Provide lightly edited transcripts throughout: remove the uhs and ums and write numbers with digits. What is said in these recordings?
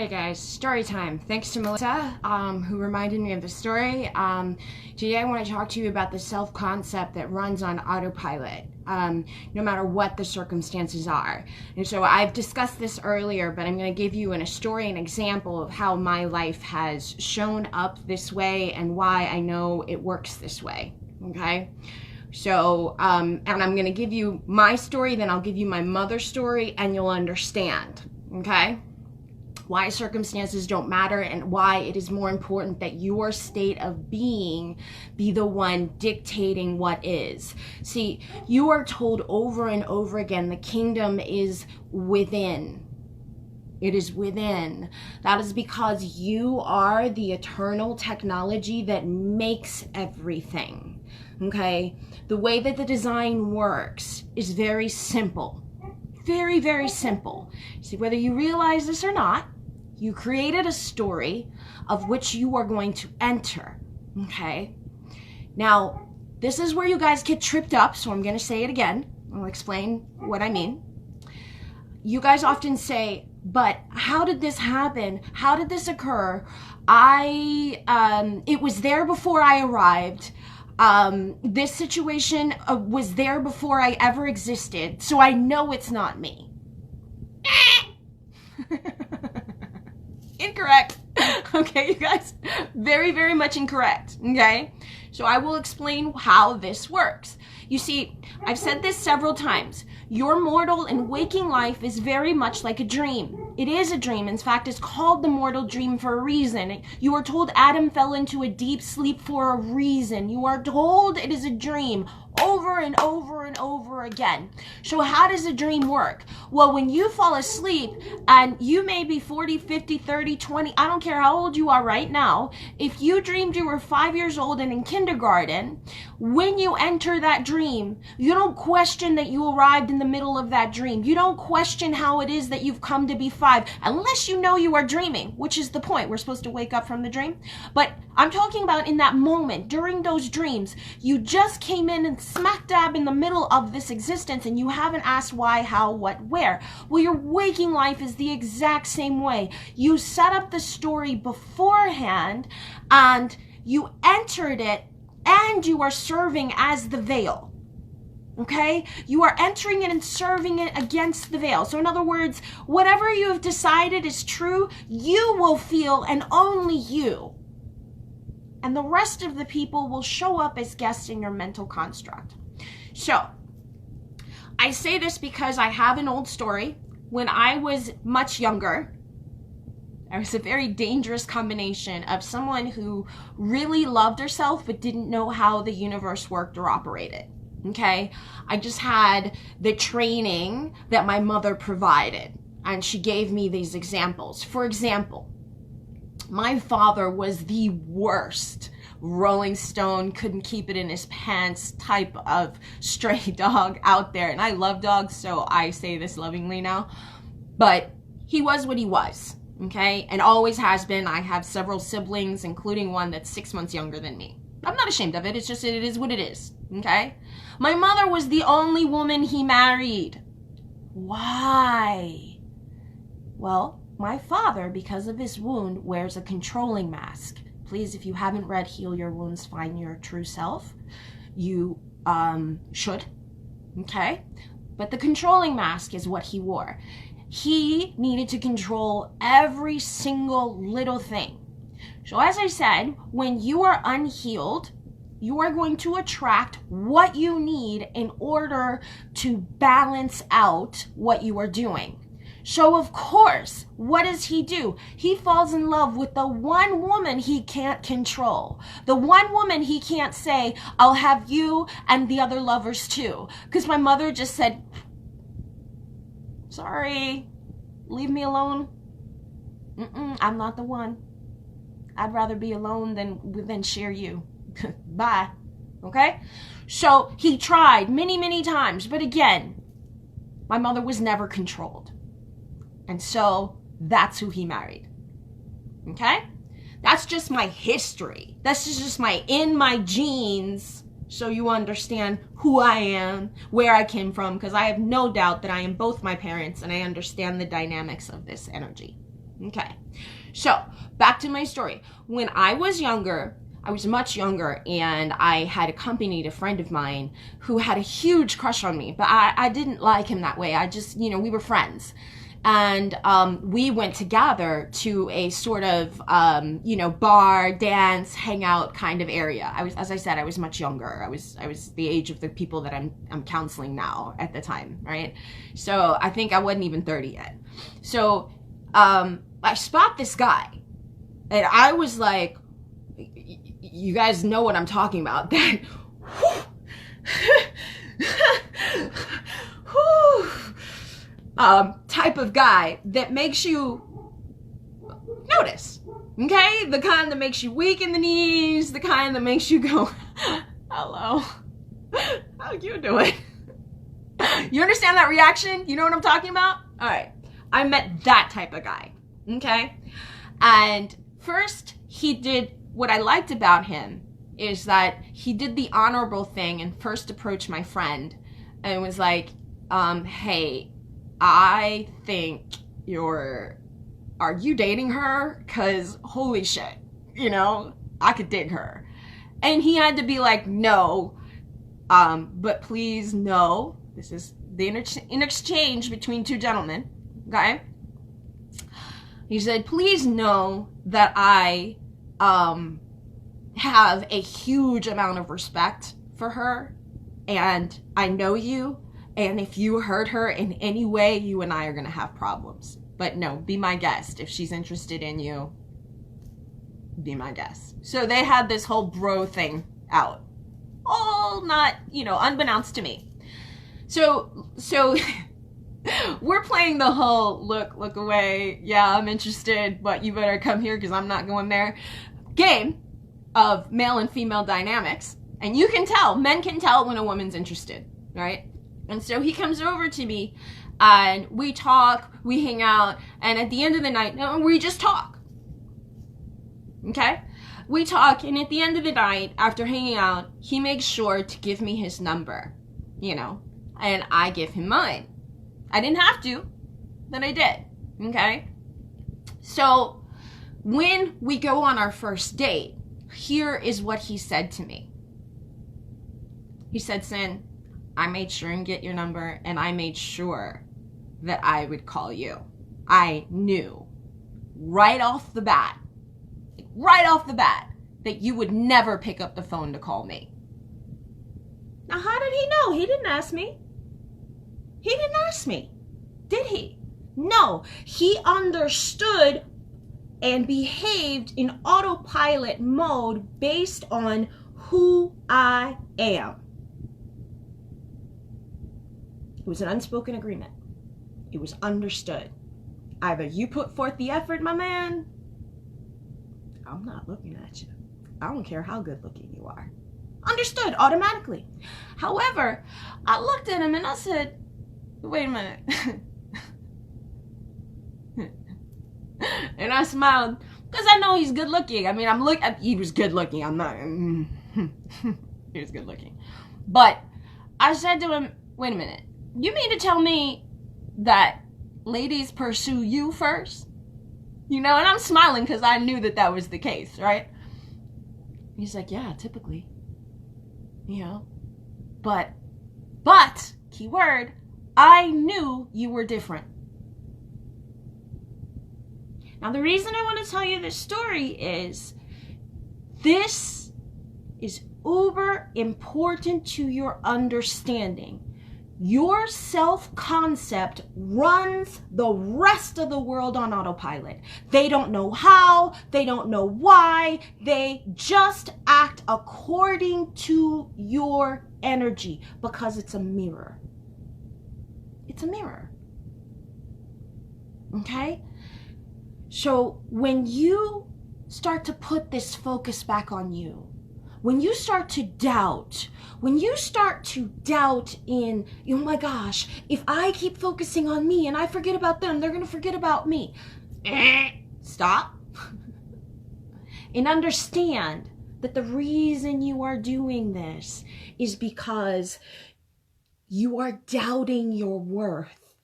Alright guys, story time. Thanks to Melissa, who reminded me of the story. Today I want to talk to you about the self-concept that runs on autopilot, no matter what the circumstances are. And so I've discussed this earlier, but I'm going to give you in a story an example of how my life has shown up this way and why I know it works this way, okay? So, and I'm going to give you my story, then I'll give you my mother's story, and you'll understand, okay? Why circumstances don't matter and why it is more important that your state of being be the one dictating what is. See, you are told over and over again, the kingdom is within. It is within. That is because you are the eternal technology that makes everything, okay? The way that the design works is very simple. Very, very simple. See, whether you realize this or not, you created a story of which you are going to enter, okay? Now, this is where you guys get tripped up, so I'm going to say it again. I'll explain what I mean. You guys often say, but how did this happen? How did this occur? It was there before I arrived. This situation was there before I ever existed, so I know it's not me. Incorrect. Okay, you guys, very, very much incorrect, okay? So I will explain how this works. You see, I've said this several times. Your mortal and waking life is very much like a dream. It is a dream. In fact, it's called the mortal dream for a reason. You are told Adam fell into a deep sleep for a reason. You are told it is a dream over and over and over again. So how does a dream work? Well, when you fall asleep and you may be 40, 50, 30, 20, I don't care how old you are right now. If you dreamed you were 5 years old and in kindergarten, when you enter that dream, you don't question that you arrived in the middle of that dream. You don't question how it is that you've come to be 5, unless you know you are dreaming, which is the point. We're supposed to wake up from the dream. But I'm talking about in that moment, during those dreams, you just came in and smack dab in the middle of this existence and you haven't asked why, how, what, where. Well, your waking life is the exact same way. You set up the story beforehand and you entered it and you are serving as the veil. Okay? You are entering it and serving it against the veil. So in other words, whatever you have decided is true, you will feel and only you. And the rest of the people will show up as guests in your mental construct. So, I say this because I have an old story. When I was much younger, I was a very dangerous combination of someone who really loved herself but didn't know how the universe worked or operated. Okay? I just had the training that my mother provided, and she gave me these examples. For example, my father was the worst Rolling Stone, couldn't keep it in his pants type of stray dog out there. And I love dogs, so I say this lovingly now. But he was what he was, okay? And always has been. I have several siblings, including one that's 6 months younger than me. I'm not ashamed of it. It's just, it is what it is, okay? My mother was the only woman he married. Why? Well, my father, because of his wound, wears a controlling mask. Please, if you haven't read Heal Your Wounds, Find Your True Self, you should, okay? But the controlling mask is what he wore. He needed to control every single little thing. So as I said, when you are unhealed, you are going to attract what you need in order to balance out what you are doing. So of course, what does he do? He falls in love with the one woman he can't control. The one woman he can't say, I'll have you and the other lovers too. Because my mother just said, sorry, leave me alone. I'm not the one. I'd rather be alone than share you. Bye. Okay? So he tried many, many times. But again, my mother was never controlled. And so that's who he married. Okay? That's just my history. That's just in my genes, so you understand who I am, where I came from, because I have no doubt that I am both my parents and I understand the dynamics of this energy. Okay. So, back to my story. When I was younger, I was much younger, and I had accompanied a friend of mine who had a huge crush on me, but I didn't like him that way. I just, we were friends. And we went together to a sort of, bar, dance, hangout kind of area. As I said, I was much younger. I was the age of the people that I'm counseling now at the time, right? So I think I wasn't even 30 yet. So I spot this guy, and I was like, you guys know what I'm talking about. That type of guy that makes you notice. Okay? The kind that makes you weak in the knees, the kind that makes you go, hello, how you doing? You understand that reaction? You know what I'm talking about? All right. I met that type of guy. Okay? And first, he did what I liked about him is that he did the honorable thing and first approached my friend and was like, hey, I think are you dating her? 'Cause holy shit, I could dig her. And he had to be like, no, but please, no. This is in exchange between two gentlemen, okay? He said, please know that I have a huge amount of respect for her, and I know you, and if you hurt her in any way, you and I are going to have problems. But no, be my guest. If she's interested in you, be my guest. So they had this whole bro thing out. All not, unbeknownst to me. So we're playing the whole look away. Yeah, I'm interested, but you better come here because I'm not going there game of male and female dynamics. And you can tell, men can tell when a woman's interested, right? And so he comes over to me and we talk, we hang out, and at the end of the night, we just talk. Okay? We talk, and at the end of the night, after hanging out, he makes sure to give me his number, and I give him mine. I didn't have to, but I did, okay? So when we go on our first date, here is what he said to me. He said, Sin, I made sure and get your number, and I made sure that I would call you. I knew right off the bat, that you would never pick up the phone to call me. Now, how did he know? He didn't ask me. He didn't ask me, did he? No, he understood and behaved in autopilot mode based on who I am. It was an unspoken agreement. It was understood. Either you put forth the effort, my man, I'm not looking at you. I don't care how good looking you are. Understood automatically. However, I looked at him and I said, wait a minute. And I smiled because I know he's good looking. I mean, he was good looking. I'm not, he was good looking. But I said to him, wait a minute. You mean to tell me that ladies pursue you first? And I'm smiling because I knew that was the case, right? He's like, yeah, typically. But, keyword, I knew you were different. Now, the reason I want to tell you this story is this is uber important to your understanding. Your self-concept runs the rest of the world on autopilot. They don't know how, they don't know why, they just act according to your energy because it's a mirror. It's a mirror. Okay? So when you start to put this focus back on you, when you start to doubt in, oh my gosh, if I keep focusing on me and I forget about them, they're going to forget about me. Stop. And understand that the reason you are doing this is because you are doubting your worth.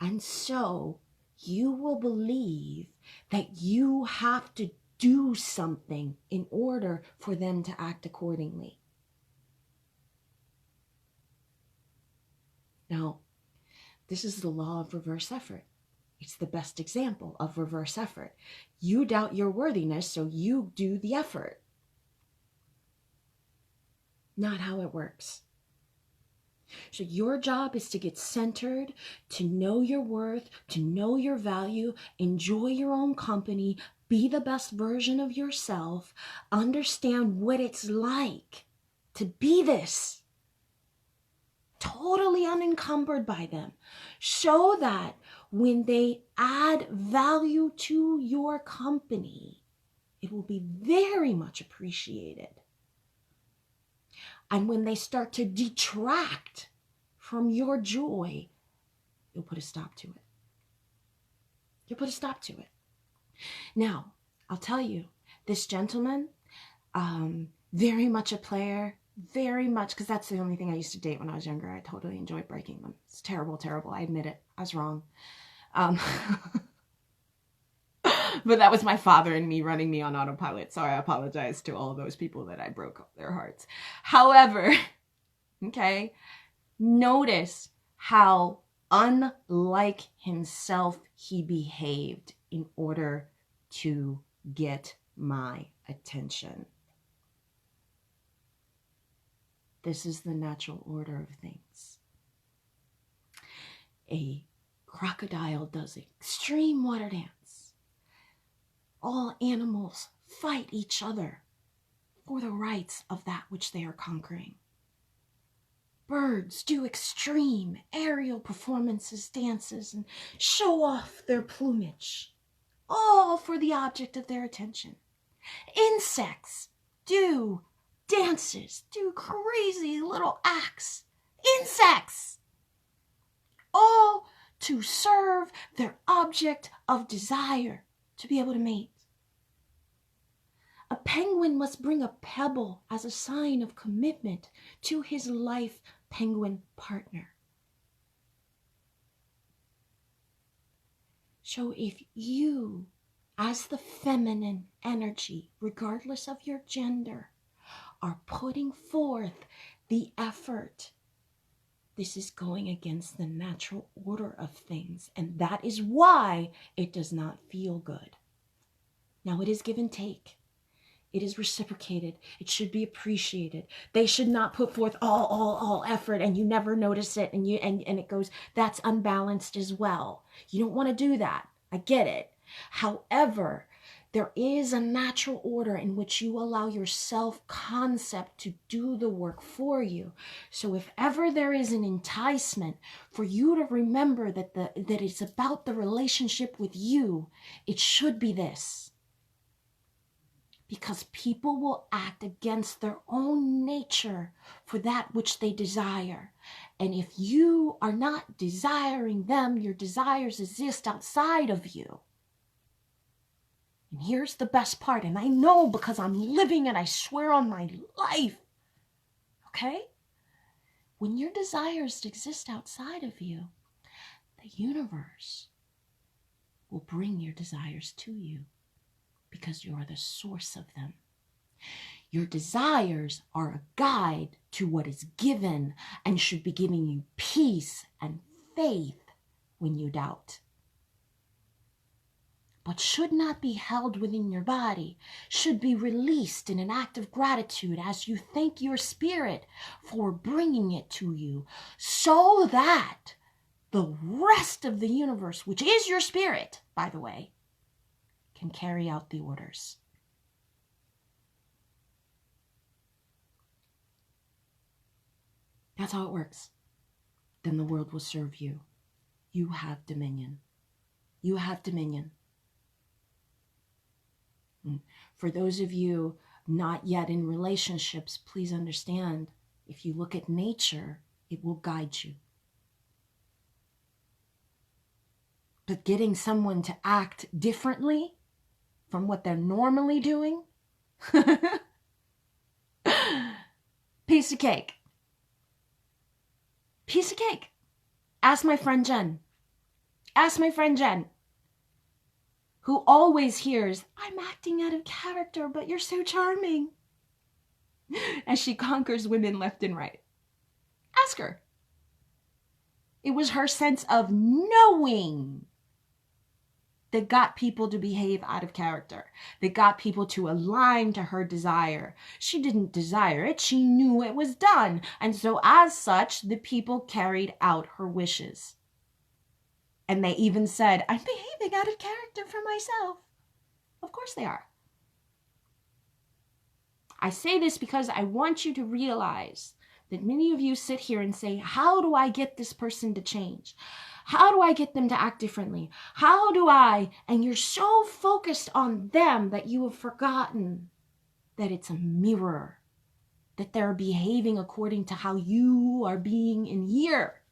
And so you will believe that you have to do something in order for them to act accordingly. Now, this is the law of reverse effort. It's the best example of reverse effort. You doubt your worthiness, so you do the effort. Not how it works. So your job is to get centered, to know your worth, to know your value, enjoy your own company, be the best version of yourself, understand what it's like to be this, totally unencumbered by them, so that when they add value to your company, it will be very much appreciated. And when they start to detract from your joy, you'll put a stop to it. You'll put a stop to it. Now, I'll tell you, this gentleman, very much a player, very much, because that's the only thing I used to date when I was younger. I totally enjoyed breaking them. It's terrible, terrible. I admit it. I was wrong. But that was my father and me running me on autopilot. So I apologize to all those people that I broke their hearts. However, okay, notice how unlike himself he behaved in order to get my attention. This is the natural order of things. A crocodile does extreme water dance. All animals fight each other for the rights of that which they are conquering. Birds do extreme aerial performances, dances, and show off their plumage, all for the object of their attention. Insects do dances, do crazy little acts. Insects! All to serve their object of desire, to be able to mate. A penguin must bring a pebble as a sign of commitment to his life penguin partner. So if you, as the feminine energy, regardless of your gender, are putting forth the effort, this is going against the natural order of things, and that is why it does not feel good. Now, it is give and take. It is reciprocated. It should be appreciated. They should not put forth all effort and you never notice it and it goes, that's unbalanced as well. You don't want to do that. I get it. However, there is a natural order in which you allow your self-concept to do the work for you. So if ever there is an enticement for you to remember that it's about the relationship with you, it should be this. Because people will act against their own nature for that which they desire. And if you are not desiring them, your desires exist outside of you. And here's the best part, and I know because I'm living it, I swear on my life. Okay? When your desires exist outside of you, the universe will bring your desires to you because you are the source of them. Your desires are a guide to what is given and should be giving you peace and faith when you doubt. But should not be held within your body, should be released in an act of gratitude as you thank your spirit for bringing it to you, so that the rest of the universe, which is your spirit, by the way, can carry out the orders. That's how it works. Then the world will serve you. You have dominion. You have dominion. For those of you not yet in relationships, please understand, if you look at nature, it will guide you. But getting someone to act differently from what they're normally doing, piece of cake. Piece of cake. Ask my friend Jen. Ask my friend Jen. who always hears, "I'm acting out of character, but you're so charming," as she conquers women left and right. Ask her. It was her sense of knowing that got people to behave out of character, that got people to align to her desire. She didn't desire it, she knew it was done. And so as such, the people carried out her wishes. And they even said, "I'm behaving out of character for myself." Of course they are. I say this because I want you to realize that many of you sit here and say, "How do I get this person to change? How do I get them to act differently? How do I?" And you're so focused on them that you have forgotten that it's a mirror, that they're behaving according to how you are being in here.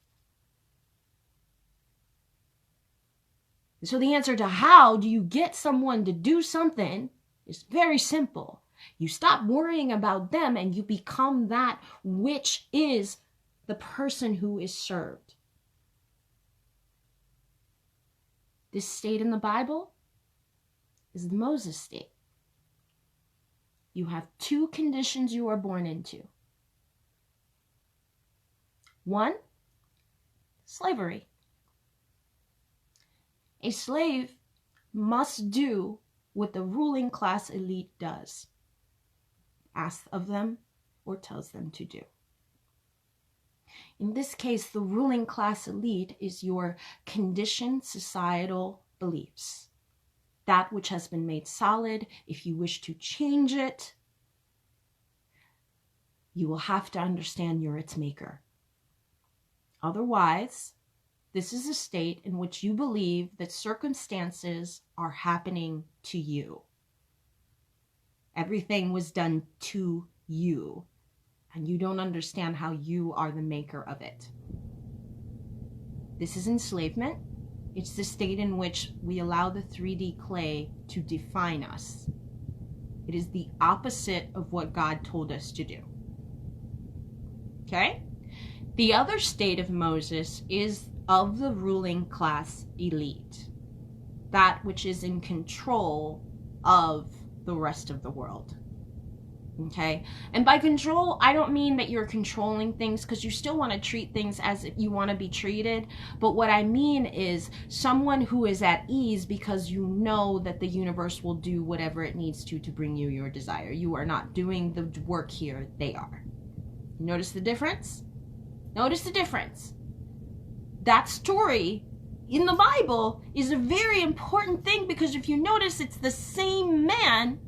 So the answer to how do you get someone to do something is very simple. You stop worrying about them and you become that which is the person who is served. This state in the Bible is the Moses state. You have two conditions you are born into. One, slavery. A slave must do what the ruling class elite does, asks of them or tells them to do. In this case, the ruling class elite is your conditioned societal beliefs. That which has been made solid. If you wish to change it, you will have to understand you're its maker. Otherwise, this is a state in which you believe that circumstances are happening to you. Everything was done to you, and you don't understand how you are the maker of it. This is enslavement. It's the state in which we allow the 3D clay to define us. It is the opposite of what God told us to do. Okay? The other state of Moses is of the ruling class elite, that which is in control of the rest of the world. Okay? And by control, I don't mean that you're controlling things, because you still want to treat things as you want to be treated. But what I mean is someone who is at ease because you know that the universe will do whatever it needs to bring you your desire. You are not doing the work here, they are. Notice the difference? Notice the difference. That story in the Bible is a very important thing, because if you notice, it's the same man,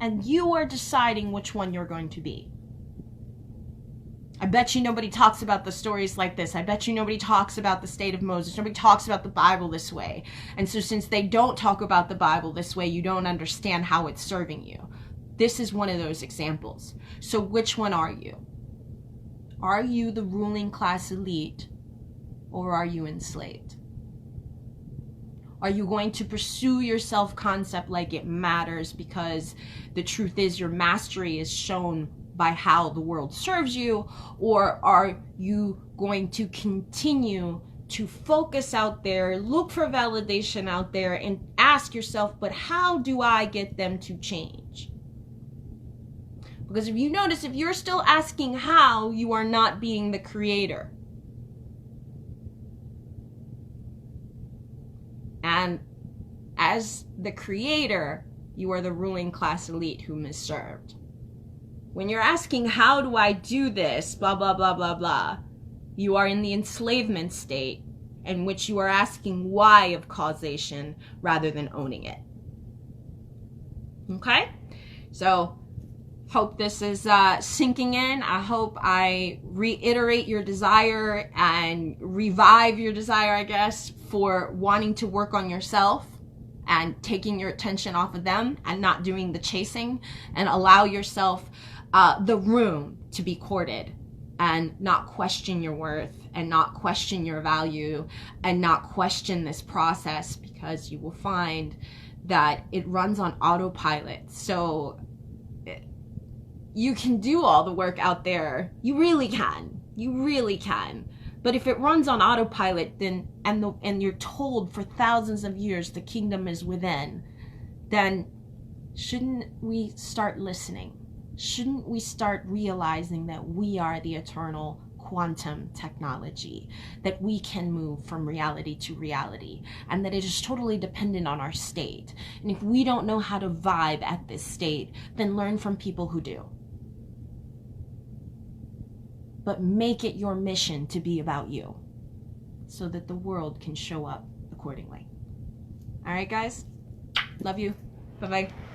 and you are deciding which one you're going to be. I bet you nobody talks about the stories like this. I bet you nobody talks about the state of Moses. Nobody talks about the Bible this way. And so since they don't talk about the Bible this way, you don't understand how it's serving you. This is one of those examples. So which one are you? Are you the ruling class elite, or are you enslaved? Are you going to pursue your self-concept like it matters, because the truth is your mastery is shown by how the world serves you? Or are you going to continue to focus out there, look for validation out there, and ask yourself, but how do I get them to change? Because if you notice, if you're still asking how, you are not being the creator. And as the creator, you are the ruling class elite whom is served. When you're asking, how do I do this, blah, blah, blah, blah, blah, you are in the enslavement state, in which you are asking why of causation rather than owning it. Okay? So, hope this is sinking in. I hope I reiterate your desire and revive your desire, I guess, for wanting to work on yourself and taking your attention off of them and not doing the chasing, and allow yourself the room to be courted and not question your worth and not question your value and not question this process, because you will find that it runs on autopilot. So you can do all the work out there. You really can. You really can. But if it runs on autopilot, then and you're told for thousands of years the kingdom is within, then shouldn't we start listening? Shouldn't we start realizing that we are the eternal quantum technology, that we can move from reality to reality, and that it is totally dependent on our state? And if we don't know how to vibe at this state, then learn from people who do. But make it your mission to be about you, so that the world can show up accordingly. All right, guys? Love you. Bye-bye.